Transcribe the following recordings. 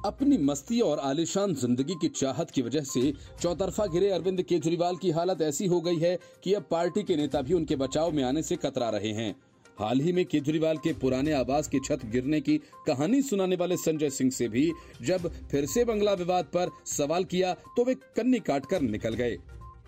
अपनी मस्ती और आलीशान जिंदगी की चाहत की वजह से चौतरफा घिरे अरविंद केजरीवाल की हालत ऐसी हो गई है कि अब पार्टी के नेता भी उनके बचाव में आने से कतरा रहे हैं। हाल ही में केजरीवाल के पुराने आवास की छत गिरने की कहानी सुनाने वाले संजय सिंह से भी जब फिर से बंगला विवाद पर सवाल किया तो वे कन्नी काटकर निकल गए।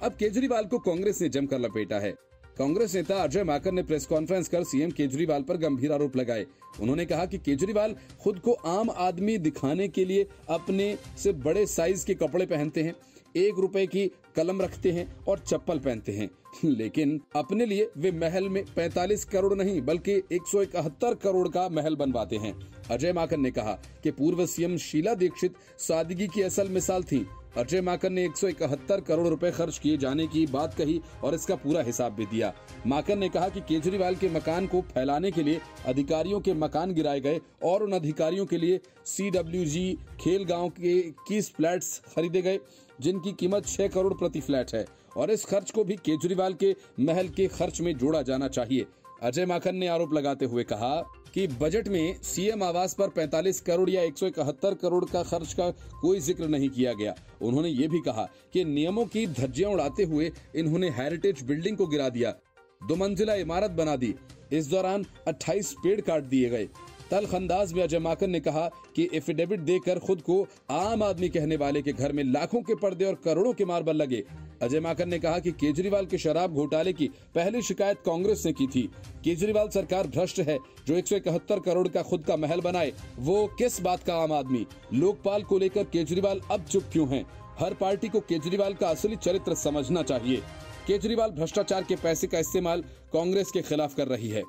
अब केजरीवाल को कांग्रेस ने जमकर लपेटा है। कांग्रेस नेता अजय माकन ने प्रेस कॉन्फ्रेंस कर सीएम केजरीवाल पर गंभीर आरोप लगाए। उन्होंने कहा कि केजरीवाल खुद को आम आदमी दिखाने के लिए अपने से बड़े साइज के कपड़े पहनते हैं, 1 रुपए की कलम रखते हैं और चप्पल पहनते हैं, लेकिन अपने लिए वे महल में 45 करोड़ नहीं बल्कि 171 करोड़ का महल बनवाते हैं। अजय माकन ने कहा कि पूर्व सीएम शीला दीक्षित सादगी की असल मिसाल थी। अजय माकन ने 171 करोड़ रुपए खर्च किए जाने की बात कही और इसका पूरा हिसाब भी दिया। माकन ने कहा कि केजरीवाल के मकान को फैलाने के लिए अधिकारियों के मकान गिराए गए और उन अधिकारियों के लिए CWG खेल गांव के 21 फ्लैट्स खरीदे गए जिनकी कीमत 6 करोड़ प्रति फ्लैट है और इस खर्च को भी केजरीवाल के महल के खर्च में जोड़ा जाना चाहिए। अजय माकन ने आरोप लगाते हुए कहा कि बजट में सीएम आवास पर 45 करोड़ या 171 करोड़ का खर्च का कोई जिक्र नहीं किया गया। उन्होंने ये भी कहा कि नियमों की धज्जियां उड़ाते हुए इन्होंने हेरिटेज बिल्डिंग को गिरा दिया, 2 मंजिला इमारत बना दी। इस दौरान 28 पेड़ काट दिए गए। तल्खअंदाज में अजय माकन ने कहा कि एफिडेविट देकर खुद को आम आदमी कहने वाले के घर में लाखों के पर्दे और करोड़ों के मार्बल लगे। अजय माकन ने कहा कि केजरीवाल के शराब घोटाले की पहली शिकायत कांग्रेस ने की थी। केजरीवाल सरकार भ्रष्ट है जो 171 करोड़ का खुद का महल बनाए, वो किस बात का आम आदमी। लोकपाल को लेकर केजरीवाल अब चुप क्यों हैं? हर पार्टी को केजरीवाल का असली चरित्र समझना चाहिए। केजरीवाल भ्रष्टाचार के पैसे का इस्तेमाल कांग्रेस के खिलाफ कर रही है।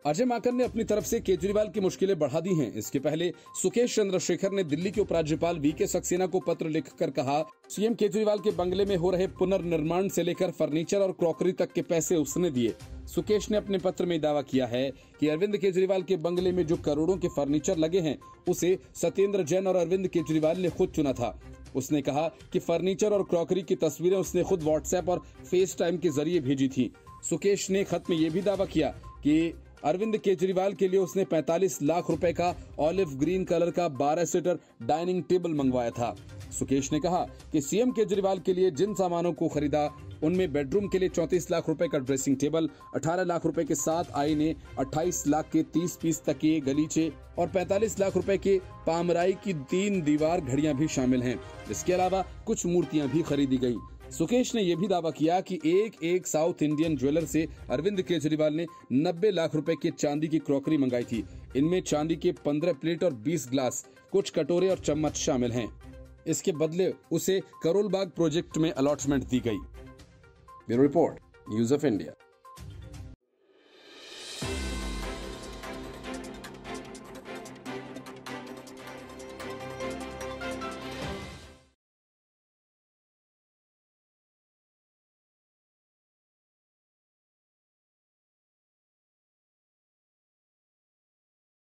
अजय माकन ने अपनी तरफ से केजरीवाल की मुश्किलें बढ़ा दी हैं। इसके पहले सुकेश चंद्रशेखर ने दिल्ली के उपराज्यपाल वीके सक्सेना को पत्र लिखकर कहा, सीएम केजरीवाल के बंगले में हो रहे पुनर्निर्माण से लेकर फर्नीचर और क्रॉकरी तक के पैसे उसने दिए। सुकेश ने अपने पत्र में दावा किया है कि अरविंद केजरीवाल के बंगले में जो करोड़ों के फर्नीचर लगे हैं उसे सत्येंद्र जैन और अरविंद केजरीवाल ने खुद चुना था। उसने कहा कि फर्नीचर और क्रॉकरी की तस्वीरें उसने खुद व्हाट्सएप और फेस टाइम के जरिए भेजी थी। सुकेश ने खत में यह भी दावा किया कि अरविंद केजरीवाल के लिए उसने 45 लाख रुपए का ऑलिव ग्रीन कलर का 12 सीटर डाइनिंग टेबल मंगवाया था। सुकेश ने कहा कि सीएम केजरीवाल के लिए जिन सामानों को खरीदा उनमें बेडरूम के लिए 34 लाख रुपए का ड्रेसिंग टेबल, 18 लाख रुपए के 7 आईने, 28 लाख के 30 पीस तकिए गलीचे और 45 लाख रुपए के पामराई की 3 दीवार घड़ियां भी शामिल हैं। इसके अलावा कुछ मूर्तियां भी खरीदी गयी। सुकेश ने यह भी दावा किया कि एक साउथ इंडियन ज्वेलर से अरविंद केजरीवाल ने 90 लाख रुपए की चांदी की क्रॉकरी मंगाई थी। इनमें चांदी के 15 प्लेट और 20 ग्लास, कुछ कटोरे और चम्मच शामिल हैं। इसके बदले उसे करोल बाग प्रोजेक्ट में अलॉटमेंट दी गई। Bureau report, news of India.